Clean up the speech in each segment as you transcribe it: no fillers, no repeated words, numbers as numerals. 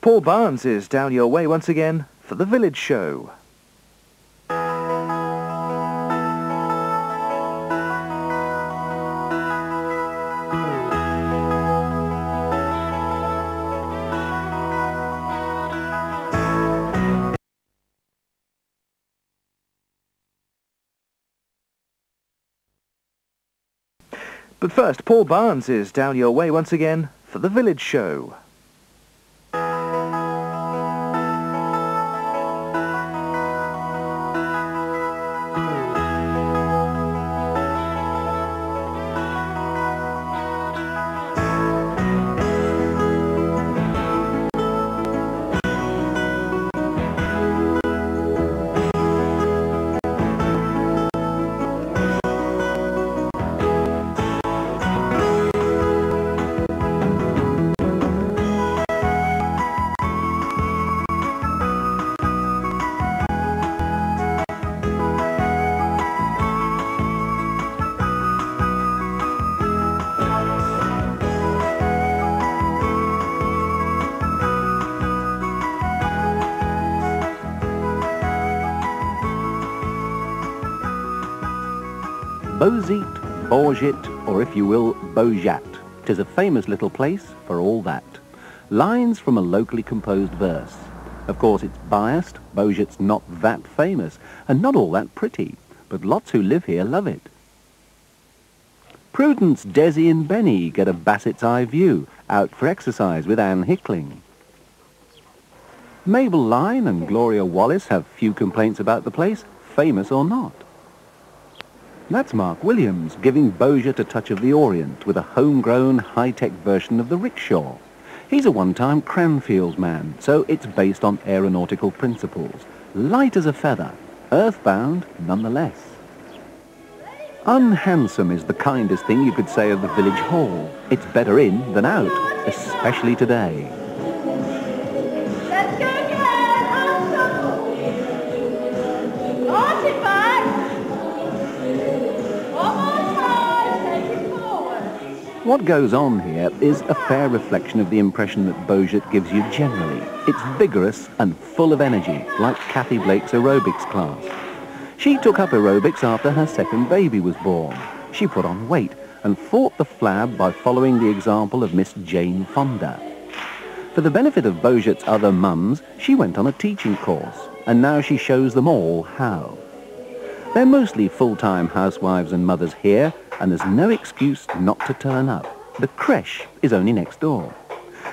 Paul Barnes is down your way once again for the Village Show. But first, Paul Barnes is down your way once again for the Village Show. Bozeat, or if you will, Bozeat. 'Tis a famous little place for all that. Lines from a locally composed verse. Of course it's biased, Bozeat's not that famous, and not all that pretty, but lots who live here love it. Prudence, Desi and Benny get a Bassett's eye view, out for exercise with Anne Hickling. Mabel Lyne and Gloria Wallace have few complaints about the place, famous or not. That's Mark Williams giving Bozeat a touch of the Orient with a homegrown, high-tech version of the rickshaw. He's a one-time Cranfield man, so it's based on aeronautical principles. Light as a feather, earthbound nonetheless. Unhandsome is the kindest thing you could say of the village hall. It's better in than out, especially today. Let's go again, Arch it back. One more time, take it forward. What goes on here is a fair reflection of the impression that Bozeat gives you generally. It's vigorous and full of energy, like Kathy Blake's aerobics class. She took up aerobics after her second baby was born. She put on weight and fought the flab by following the example of Miss Jane Fonda. For the benefit of Bozeat's other mums, she went on a teaching course, and now she shows them all how. They're mostly full-time housewives and mothers here, and there's no excuse not to turn up. The creche is only next door.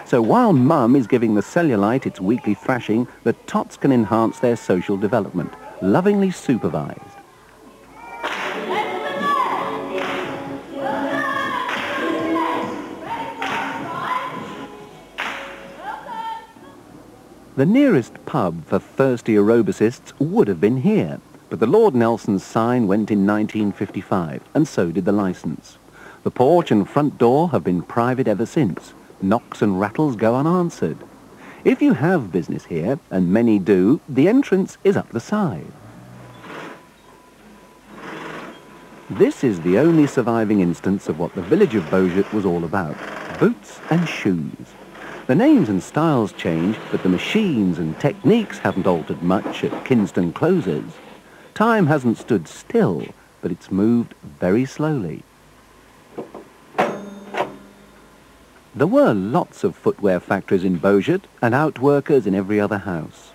So while Mum is giving the cellulite its weekly thrashing, the tots can enhance their social development, lovingly supervised. The nearest pub for thirsty aerobicists would have been here, but the Lord Nelson's sign went in 1955, and so did the licence. The porch and front door have been private ever since. Knocks and rattles go unanswered. If you have business here, and many do, the entrance is up the side. This is the only surviving instance of what the village of Bozeat was all about, boots and shoes. The names and styles change, but the machines and techniques haven't altered much at Kinston Closers. Time hasn't stood still, but it's moved very slowly. There were lots of footwear factories in Bozeat and outworkers in every other house.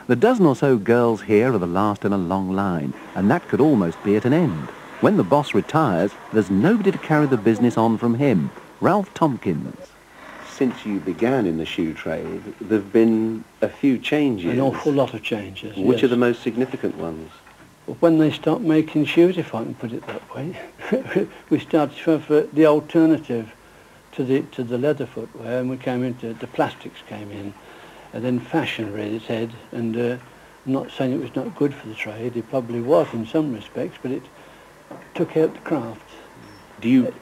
The dozen or so girls here are the last in a long line, and that could almost be at an end. When the boss retires, there's nobody to carry the business on from him, Ralph Tompkins. Since you began in the shoe trade, there have been a few changes. An awful lot of changes, Which yes. are the most significant ones? When they stopped making shoes, if I can put it that way, we started for the alternative to the leather footwear, and we came into, the plastics came in, and then fashion reared its head, and I'm not saying it was not good for the trade, it probably was in some respects, but it took out the craft. Do you,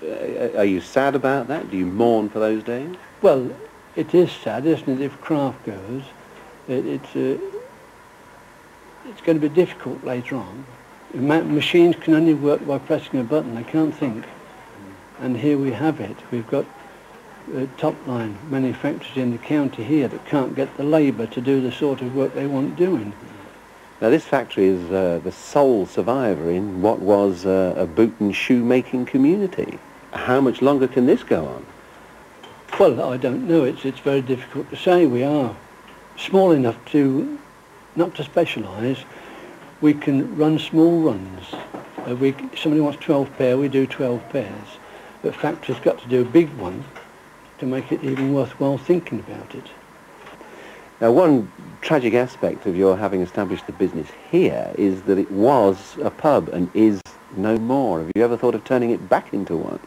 are you sad about that? Do you mourn for those days? Well, it is sad, isn't it, if craft goes, it's going to be difficult later on. Machines can only work by pressing a button, they can't think. And here we have it. We've got top-line manufacturers in the county here that can't get the labour to do the sort of work they want doing. Now this factory is the sole survivor in what was a boot and shoe making community. How much longer can this go on? Well, I don't know. It's very difficult to say. We are small enough to not to specialise. We can run small runs. Somebody wants 12 pair, we do 12 pairs. But factory's got to do a big one to make it even worthwhile thinking about it. Now one tragic aspect of your having established the business here is that it was a pub and is no more. Have you ever thought of turning it back into one?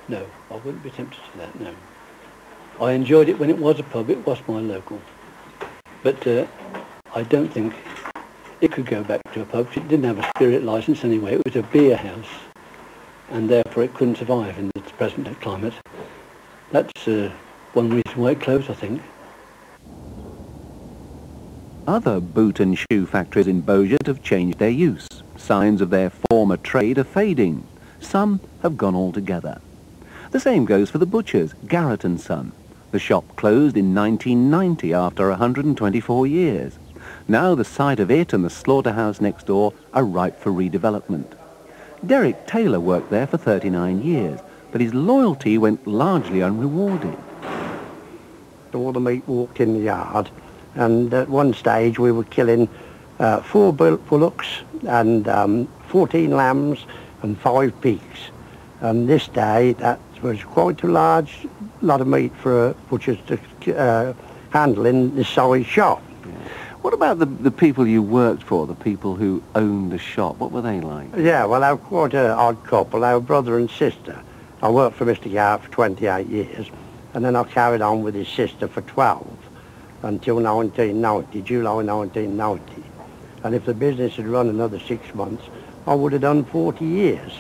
No, I wouldn't be tempted to that, no. I enjoyed it when it was a pub, it was my local. But I don't think it could go back to a pub. It didn't have a spirit licence anyway, it was a beer house, and therefore it couldn't survive in the present day climate. That's one reason why it closed, I think. Other boot and shoe factories in Bozeat have changed their use. Signs of their former trade are fading. Some have gone altogether. The same goes for the butchers, Garrett & Son. The shop closed in 1990 after 124 years. Now the site of it and the slaughterhouse next door are ripe for redevelopment. Derek Taylor worked there for 39 years, but his loyalty went largely unrewarded. All the meat walked in the yard, and at one stage we were killing 4 bullocks and 14 lambs and 5 pigs. And this day that was quite a large lot of meat for butchers to handle in this size shop. What about the people you worked for, the people who owned the shop? What were they like? Yeah, well, they were quite an odd couple. They were brother and sister. I worked for Mr. Garrett for 28 years, and then I carried on with his sister for 12 until 1990, July 1990. And if the business had run another 6 months, I would have done 40 years.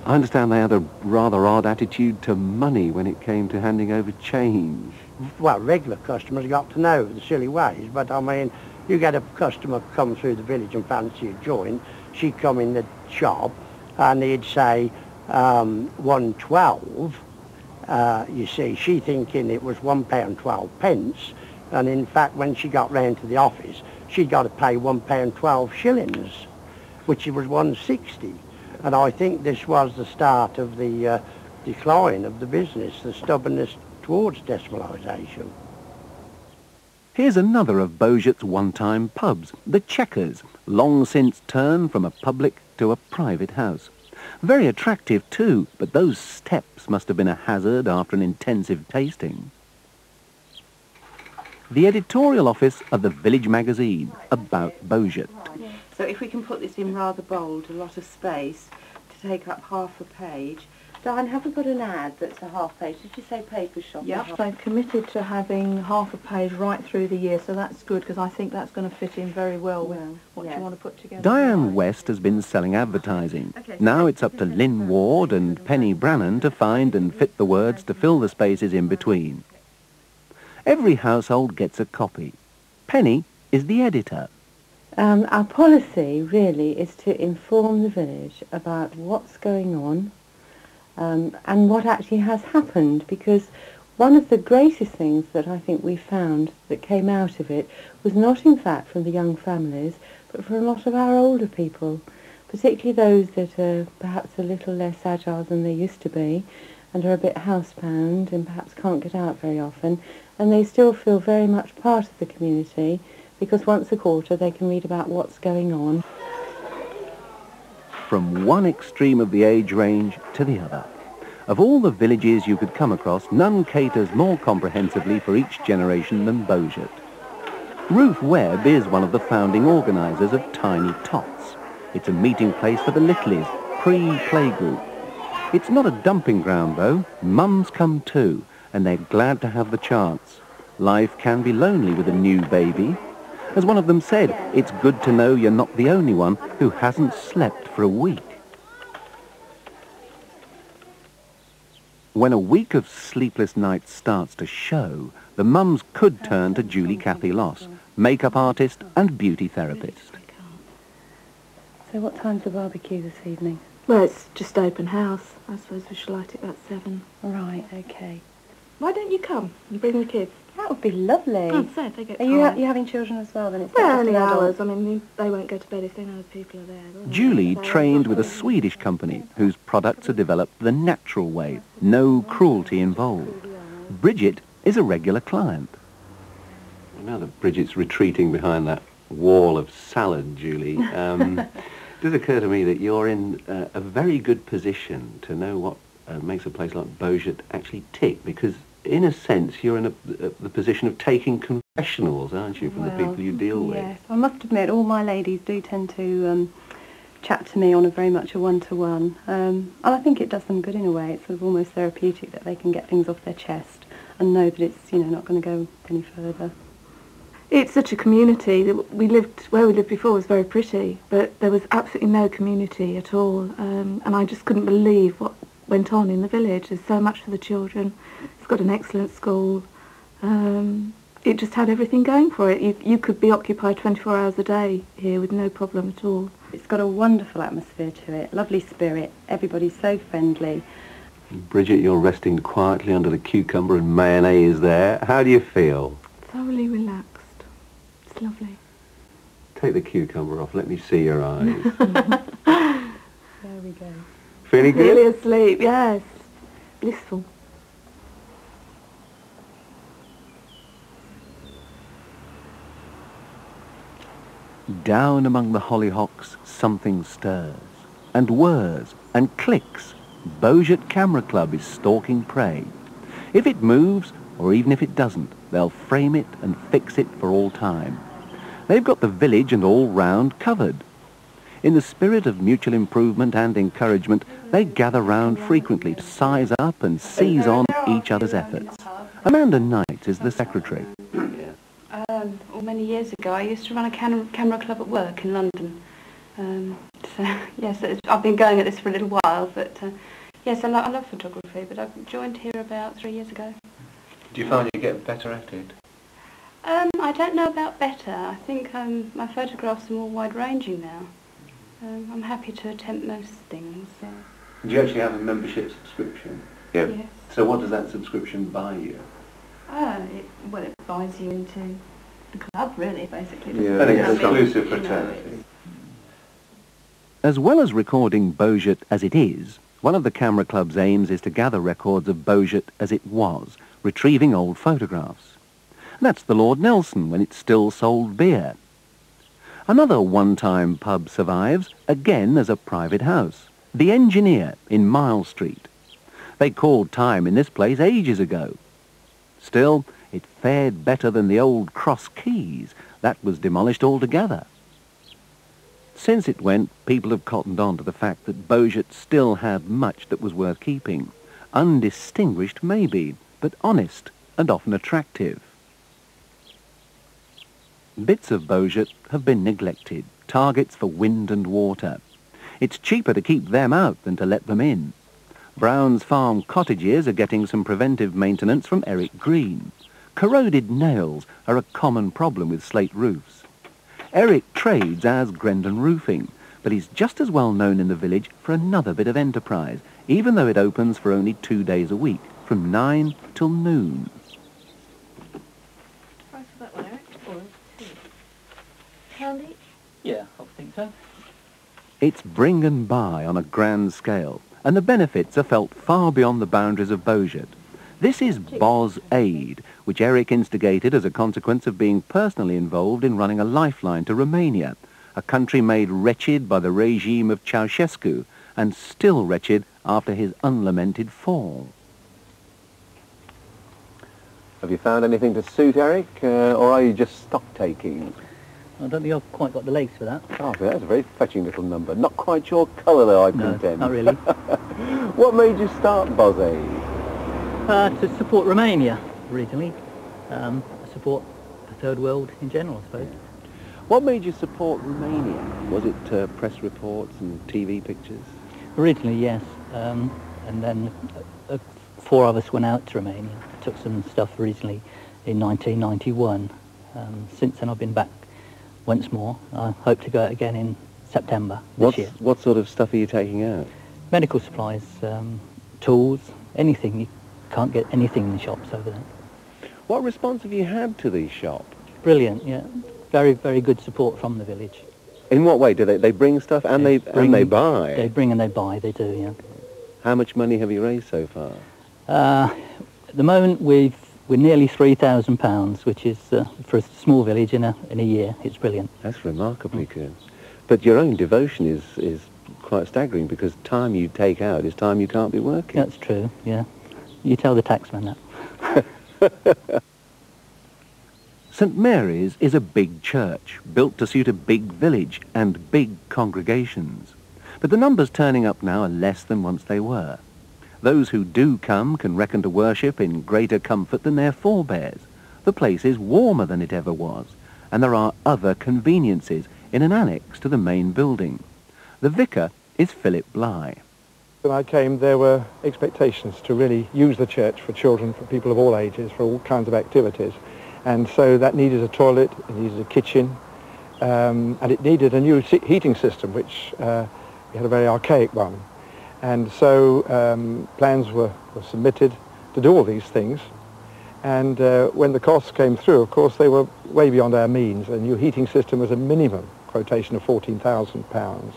I understand they had a rather odd attitude to money when it came to handing over change. Well, regular customers got to know the silly ways, but I mean, you get a customer come through the village and fancy a joint, she'd come in the shop and he'd say 112. You see, she thinking it was £1.12, and in fact when she got round to the office, she'd got to pay £1.12, which was 160. And I think this was the start of the decline of the business, the stubbornness towards decimalisation. Here's another of Bozeat's one-time pubs, the Checkers, long since turned from a public to a private house. Very attractive too, but those steps must have been a hazard after an intensive tasting. The editorial office of the Village magazine about Bozeat. So if we can put this in rather bold, a lot of space to take up half a page. Diane, have we got an ad that's a half page? Did you say paper shop? Yep, they've committed to having half a page right through the year, so that's good because I think that's going to fit in very well with what you want to put together. Diane West has been selling advertising. Now it's up to Lynn Ward and Penny Brannan to find and fit the words to fill the spaces in between. Every household gets a copy. Penny is the editor. Our policy really is to inform the village about what's going on and what actually has happened, because one of the greatest things that I think we found that came out of it was not in fact from the young families, but from a lot of our older people, particularly those that are perhaps a little less agile than they used to be and are a bit housebound and perhaps can't get out very often, and they still feel very much part of the community because once a quarter they can read about what's going on. From one extreme of the age range to the other. Of all the villages you could come across, none caters more comprehensively for each generation than Bozeat. Ruth Webb is one of the founding organisers of Tiny Tots. It's a meeting place for the littlies, pre-playgroup. It's not a dumping ground though. Mums come too, and they're glad to have the chance. Life can be lonely with a new baby. As one of them said, it's good to know you're not the only one who hasn't slept for a week. When a week of sleepless nights starts to show, the mums could turn to Julie Cathy Loss, makeup artist and beauty therapist. So what time's the barbecue this evening? Well, it's just open house. I suppose we shall light it about 7. Right, okay. Why don't you come and bring the kids? That would be lovely. I'd say if they get Are you having children as well? Then it's not well, just only an adult. hours. I mean, they won't go to bed if they know people are there. will they? Julie trained with a Swedish company whose products are developed the natural way, no cruelty involved. Bridget is a regular client. Now that Bridget's retreating behind that wall of salad, Julie, it does occur to me that you're in a very good position to know what makes a place like Bozeat actually tick, because in a sense you're in the position of taking confessionals, aren't you, from the people you deal with? Yes, I must admit all my ladies do tend to chat to me on a very much a one-to-one, and I think it does them good in a way. It's sort of almost therapeutic that they can get things off their chest and know that it's, you know, not going to go any further. It's such a community. Where we lived before was very pretty, but there was absolutely no community at all, and I just couldn't believe what went on in the village. There's so much for the children. It's got an excellent school. It just had everything going for it. You could be occupied 24 hours a day here with no problem at all. It's got a wonderful atmosphere to it, lovely spirit, everybody's so friendly. Bridget, you're resting quietly under the cucumber and mayonnaise there. How do you feel? Thoroughly relaxed. It's lovely. Take the cucumber off. Let me see your eyes. There we go. Feeling good? Really asleep, yes. Blissful. Down among the hollyhocks something stirs, and whirs and clicks. Bozeat Camera Club is stalking prey. If it moves, or even if it doesn't, they'll frame it and fix it for all time. They've got the village and all round covered. In the spirit of mutual improvement and encouragement, they gather round frequently to size up and seize on each other's efforts. Amanda Knight is the secretary. Many years ago, I used to run a camera club at work in London. So yes, I've been going at this for a little while, but yes, I love photography. But I joined here about 3 years ago. Do you find you get better at it? I don't know about better. I think my photographs are more wide-ranging now. I'm happy to attempt most things. Do you actually have a membership subscription? Yeah. Yes. So what does that subscription buy you? It buys you into the club, really, basically. Yeah, an exclusive fraternity. As well as recording Bozeat as it is, one of the Camera Club's aims is to gather records of Bozeat as it was, retrieving old photographs. That's the Lord Nelson when it still sold beer. Another one-time pub survives, again as a private house. The Engineer in Mile Street. They called time in this place ages ago. Still, it fared better than the old Cross Keys. That was demolished altogether. Since it went, people have cottoned on to the fact that Bozeat still had much that was worth keeping. Undistinguished, maybe, but honest and often attractive. Bits of Bozeat have been neglected, targets for wind and water. It's cheaper to keep them out than to let them in. Brown's Farm cottages are getting some preventive maintenance from Eric Green. Corroded nails are a common problem with slate roofs. Eric trades as Grendon Roofing, but he's just as well known in the village for another bit of enterprise, even though it opens for only 2 days a week, from 9 till noon. Price for that one, Eric? Or £2 each? Yeah, I think so. It's bring and buy on a grand scale, and the benefits are felt far beyond the boundaries of Bozeat. This is Bozeat Aid, which Eric instigated as a consequence of being personally involved in running a lifeline to Romania, a country made wretched by the regime of Ceausescu, and still wretched after his unlamented fall. Have you found anything to suit, Eric, or are you just stock-taking? I don't think I've quite got the legs for that. Oh, that's a very fetching little number. Not quite your colour, though, I contend. No, not really. What made you start Bozeat Aid? To support Romania, originally. Support the Third World in general, I suppose. What made you support Romania? Was it press reports and TV pictures? Originally, yes. And then 4 of us went out to Romania. Took some stuff originally in 1991. Since then I've been back once more. I hope to go out again in September this year. What sort of stuff are you taking out? Medical supplies, tools, anything can't get anything in the shops over there. What response have you had to the shop? Brilliant, yeah. Very, very good support from the village. In what way? Do they bring stuff and they buy? They bring and they buy, they do, yeah. How much money have you raised so far? At the moment we're nearly £3,000, which is, for a small village in a year, it's brilliant. That's remarkably good. But your own devotion is quite staggering, because time you take out is time you can't be working. That's true, yeah. You tell the taxman that. St Mary's is a big church, built to suit a big village and big congregations. But the numbers turning up now are less than once they were. Those who do come can reckon to worship in greater comfort than their forebears. The place is warmer than it ever was, and there are other conveniences in an annex to the main building. The vicar is Philip Bligh. When I came, there were expectations to really use the church for children, for people of all ages, for all kinds of activities. And so that needed a toilet, it needed a kitchen, and it needed a new heating system, which we had a very archaic one. And so plans were submitted to do all these things. And when the costs came through, of course, they were way beyond our means. A new heating system was a minimum quotation of £14,000.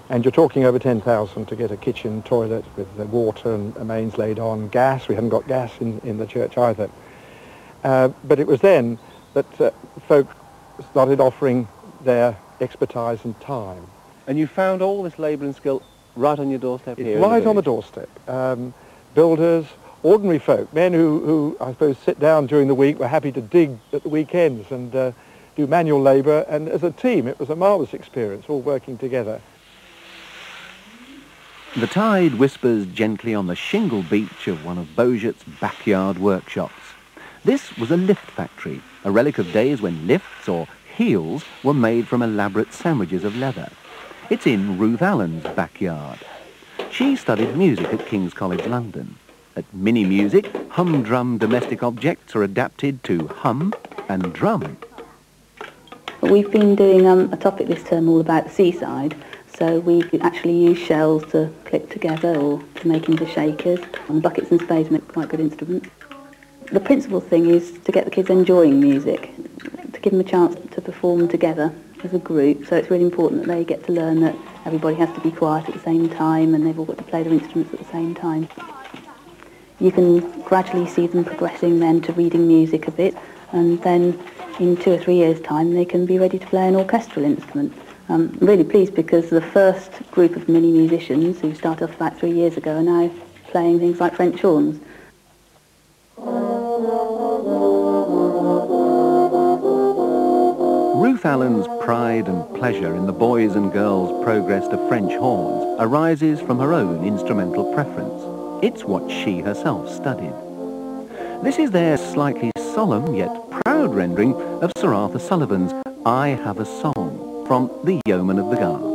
And you're talking over 10,000 to get a kitchen, toilet with the water and mains laid on. Gas, we hadn't got gas in the church either. But it was then that folk started offering their expertise and time. And you found all this labour and skill right on your doorstep here? Right on the doorstep. Builders, ordinary folk, men who I suppose sit down during the week, were happy to dig at the weekends and do manual labour. And as a team, it was a marvellous experience, all working together. The tide whispers gently on the shingle beach of one of Bozeat's backyard workshops. This was a lift factory, a relic of days when lifts, or heels, were made from elaborate sandwiches of leather. It's in Ruth Allen's backyard. She studied music at King's College London. At Mini Music, humdrum domestic objects are adapted to hum and drum. We've been doing a topic this term all about the seaside. So we actually use shells to click together or to make into shakers. And buckets and spades make quite good instruments. The principal thing is to get the kids enjoying music, to give them a chance to perform together as a group. So it's really important that they get to learn that everybody has to be quiet at the same time and they've all got to play their instruments at the same time. You can gradually see them progressing then to reading music a bit, and then in 2 or 3 years' time they can be ready to play an orchestral instrument. I'm really pleased because the first group of mini musicians who started off about 3 years ago are now playing things like French horns. Ruth Allen's pride and pleasure in the boys' and girls' progress to French horns arises from her own instrumental preference. It's what she herself studied. This is their slightly solemn yet proud rendering of Sir Arthur Sullivan's I Have a Song from The Yeoman of the Guard.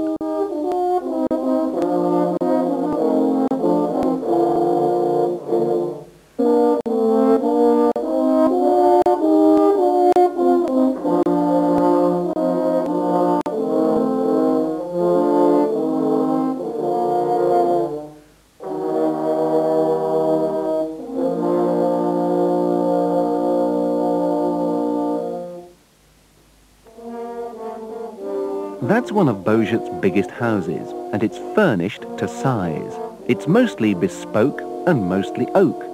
That's one of Bozeat's biggest houses, and it's furnished to size. It's mostly bespoke and mostly oak.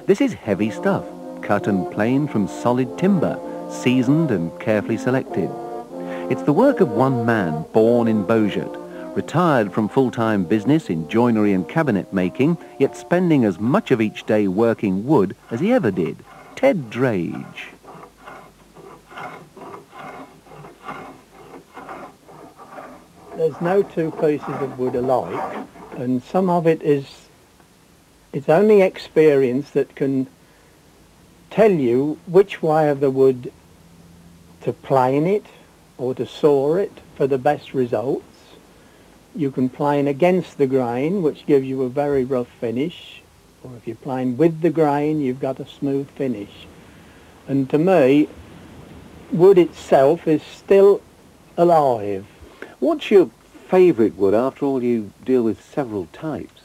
This is heavy stuff, cut and planed from solid timber, seasoned and carefully selected. It's the work of one man born in Bozeat, retired from full-time business in joinery and cabinet making, yet spending as much of each day working wood as he ever did, Ted Drage. There's no two pieces of wood alike, and some of it is, it's only experience that can tell you which way of the wood to plane it or to saw it for the best results. You can plane against the grain, which gives you a very rough finish, or if you plane with the grain, you've got a smooth finish. And to me, wood itself is still alive. What's your favourite wood? After all, you deal with several types.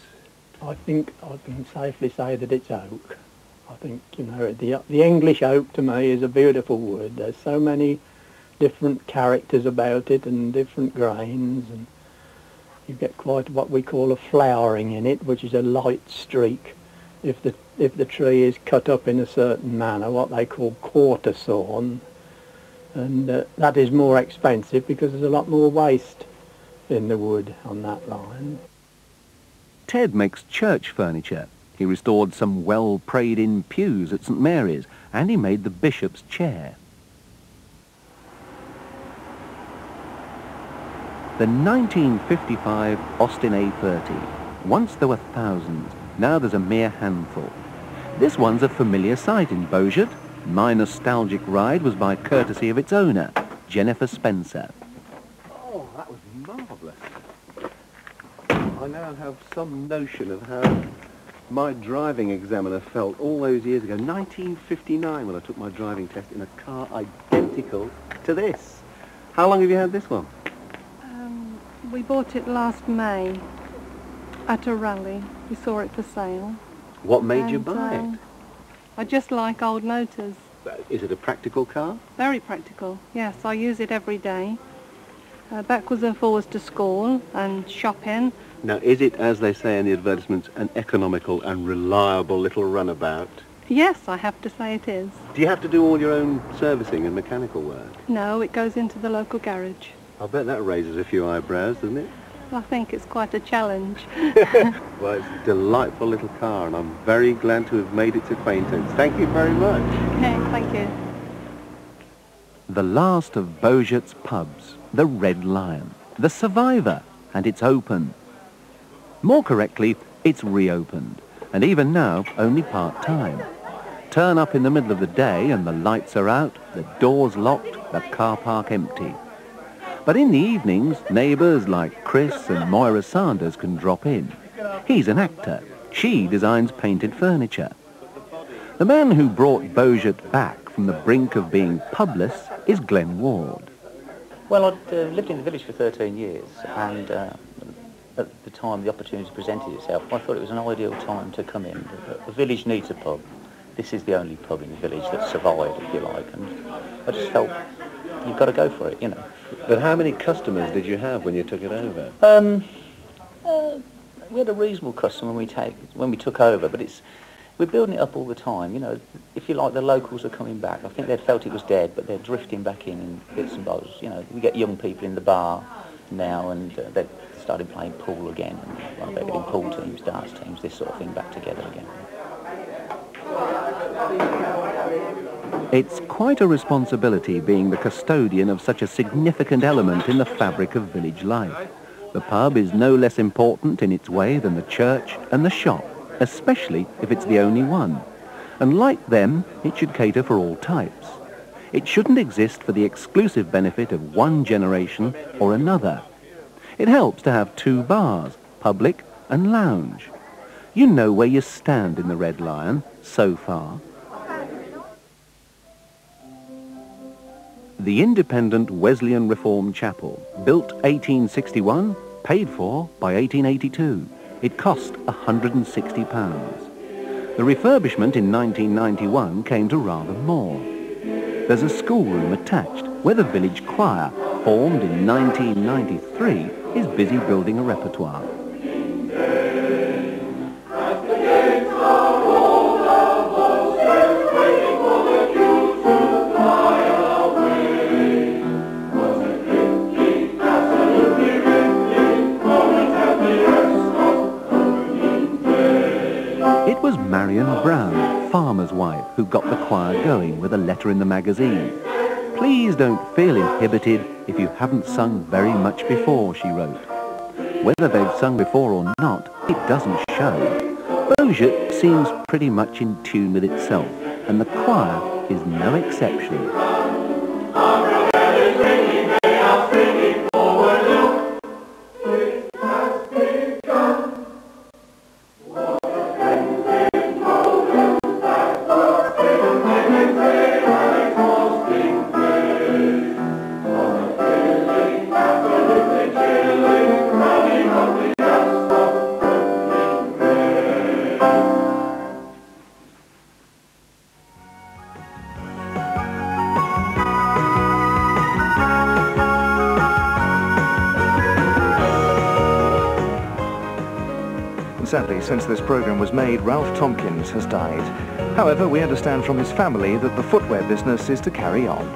I think I can safely say that it's oak. I think, you know, the English oak to me is a beautiful wood. There's so many different characters about it and different grains, and you get quite what we call a flowering in it, which is a light streak. If the tree is cut up in a certain manner, what they call quarter sawn, and that is more expensive because there's a lot more waste in the wood on that line. Ted makes church furniture. He restored some well-prayed-in pews at St Mary's, and he made the bishop's chair. The 1955 Austin A30. Once there were thousands, now there's a mere handful. This one's a familiar sight in Bozeat. My nostalgic ride was by courtesy of its owner, Jennifer Spencer. Oh, that was marvellous. I now have some notion of how my driving examiner felt all those years ago, 1959, when I took my driving test in a car identical to this. How long have you had this one? We bought it last May at a rally. We saw it for sale. What made you buy it? I just like old motors. Is it a practical car? Very practical, yes. I use it every day. Backwards and forwards to school and shopping. Now, is it, as they say in the advertisements, an economical and reliable little runabout? Yes, I have to say it is. Do you have to do all your own servicing and mechanical work? No, it goes into the local garage. I bet that raises a few eyebrows, doesn't it? I think it's quite a challenge. Well, it's a delightful little car, and I'm very glad to have made its acquaintance. Thank you very much. Okay, thank you. The last of Bozeat's pubs, the Red Lion, the survivor, and it's open. More correctly, it's reopened, and even now, only part-time. Turn up in the middle of the day and the lights are out, the doors locked, the car park empty. But in the evenings, neighbours like Chris and Moira Sanders can drop in. He's an actor. She designs painted furniture. The man who brought Bozeat back from the brink of being publess is Glenn Ward. Well, I'd lived in the village for 13 years, and at the time the opportunity presented itself, I thought it was an ideal time to come in. The village needs a pub. This is the only pub in the village that survived, if you like, and I just felt you've got to go for it, you know. But how many customers did you have when you took it over? We had a reasonable customer when we took over, but we're building it up all the time, you know. If you like, the locals are coming back. I think they'd felt it was dead, but they're drifting back in bits and bobs. You know, we get young people in the bar now, and they've started playing pool again. And, they're getting pool teams, darts teams, this sort of thing back together again. It's quite a responsibility being the custodian of such a significant element in the fabric of village life. The pub is no less important in its way than the church and the shop, especially if it's the only one. And like them, it should cater for all types. It shouldn't exist for the exclusive benefit of one generation or another. It helps to have two bars, public and lounge. You know where you stand in the Red Lion, so far. The independent Wesleyan Reformed Chapel, built 1861, paid for by 1882. It cost £160. The refurbishment in 1991 came to rather more. There's a schoolroom attached where the village choir, formed in 1993, is busy building a repertoire. It was Marion Brown, farmer's wife, who got the choir going with a letter in the magazine. Please don't feel inhibited if you haven't sung very much before, she wrote. Whether they've sung before or not, it doesn't show. Bozeat seems pretty much in tune with itself, and the choir is no exception. Sadly, since this programme was made, Ralph Tompkins has died. However, we understand from his family that the footwear business is to carry on.